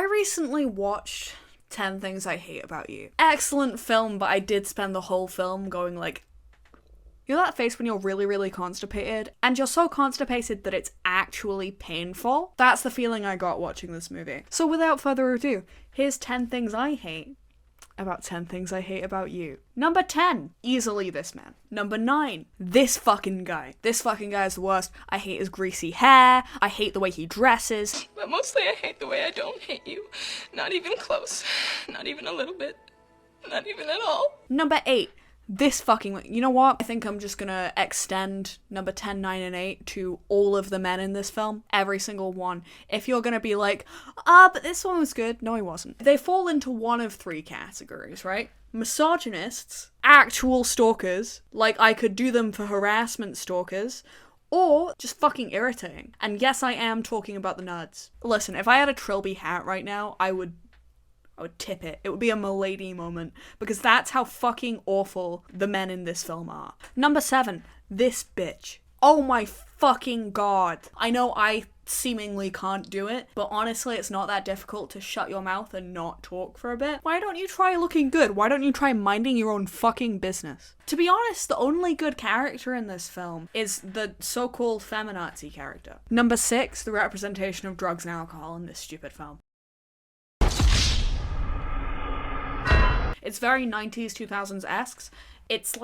recently watched 10 Things I Hate About You. Excellent film, but I did spend the whole film going like, you know that face when you're really, really constipated? And you're so constipated that it's actually painful? That's the feeling I got watching this movie. So without further ado, here's 10 things I hate about 10 Things I Hate About You. Number 10, easily this man. Number 9, this fucking guy. This fucking guy is the worst. I hate his greasy hair. I hate the way he dresses. But mostly I hate the way I don't hate you. Not even close. Not even a little bit. Not even at all. Number 8, this fucking... You know what? I think I'm just gonna extend number 10, 9, and 8 to all of the men in this film. Every single one. If you're gonna be like, but this one was good. No, he wasn't. They fall into one of 3 categories, right? Misogynists, actual stalkers, like I could do them for harassment stalkers, or just fucking irritating. And yes, I am talking about the nerds. Listen, if I had a Trilby hat right now, I would tip it. It would be a milady moment, because that's how fucking awful the men in this film are. Number 7, this bitch. Oh my fucking god. I know I seemingly can't do it, but honestly, it's not that difficult to shut your mouth and not talk for a bit. Why don't you try looking good? Why don't you try minding your own fucking business? To be honest, the only good character in this film is the so-called feminazi character. Number 6, the representation of drugs and alcohol in this stupid film. It's very 90s, 2000s-esque. It's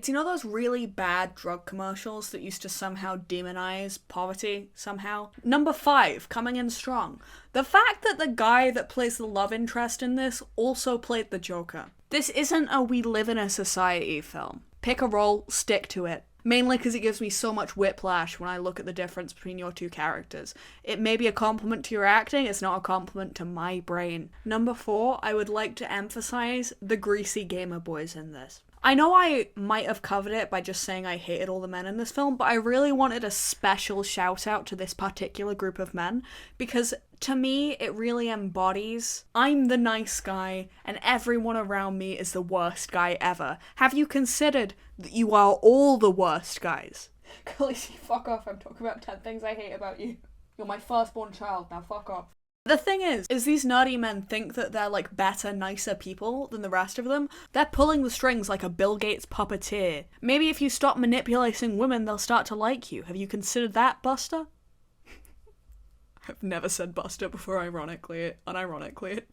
you know those really bad drug commercials that used to somehow demonize poverty, somehow? Number 5, coming in strong. The fact that the guy that plays the love interest in this also played the Joker. This isn't a we live in a society film. Pick a role, stick to it. Mainly because it gives me so much whiplash when I look at the difference between your 2 characters. It may be a compliment to your acting, it's not a compliment to my brain. Number 4, I would like to emphasize the greasy gamer boys in this. I know I might have covered it by just saying I hated all the men in this film, but I really wanted a special shout out to this particular group of men, because to me, it really embodies, I'm the nice guy, and everyone around me is the worst guy ever. Have you considered that you are all the worst guys? Khaleesi, fuck off, I'm talking about 10 things I hate about you. You're my firstborn child, now fuck off. The thing is these nerdy men think that they're like better, nicer people than the rest of them. They're pulling the strings like a Bill Gates puppeteer. Maybe if you stop manipulating women, they'll start to like you. Have you considered that, Buster? I've never said Buster before, unironically it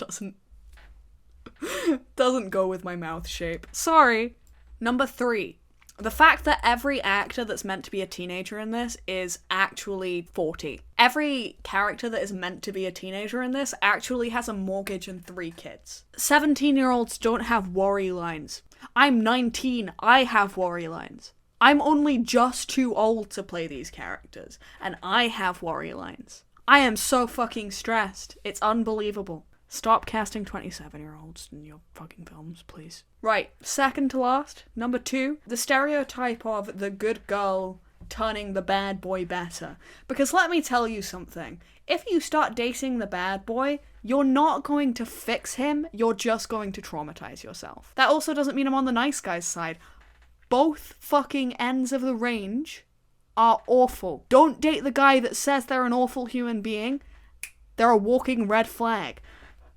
doesn't go with my mouth shape. Sorry. Number 3. The fact that every actor that's meant to be a teenager in this is actually 40. Every character that is meant to be a teenager in this actually has a mortgage and 3 kids. 17-year-olds don't have worry lines. I'm 19, I have worry lines. I'm only just too old to play these characters, and I have worry lines. I am so fucking stressed. It's unbelievable. Stop casting 27-year-olds in your fucking films, please. Right, second to last, number 2, the stereotype of the good girl turning the bad boy better. Because let me tell you something, if you start dating the bad boy, you're not going to fix him, you're just going to traumatize yourself. That also doesn't mean I'm on the nice guy's side. Both fucking ends of the range are awful. Don't date the guy that says they're an awful human being. They're a walking red flag.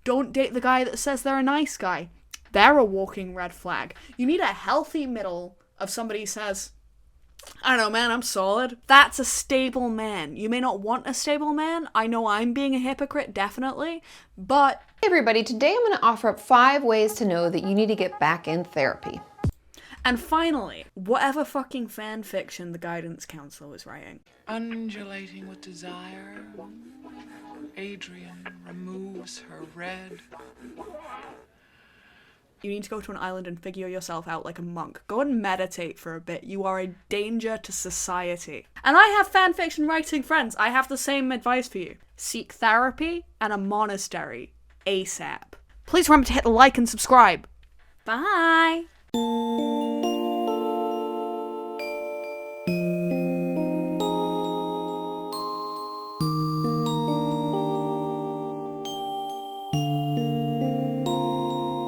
Don't date the guy that says they're a nice guy. They're a walking red flag. You need a healthy middle of somebody who says, I don't know, man, I'm solid. That's a stable man. You may not want a stable man. I know I'm being a hypocrite, definitely, but... Hey everybody, today I'm going to offer up 5 ways to know that you need to get back in therapy. And finally, whatever fucking fan fiction the guidance counselor was writing. Undulating with desire, Adrian removes her red. You need to go to an island and figure yourself out like a monk. Go and meditate for a bit. You are a danger to society. And I have fanfiction writing friends. I have the same advice for you. Seek therapy and a monastery ASAP. Please remember to hit the like and subscribe. Bye!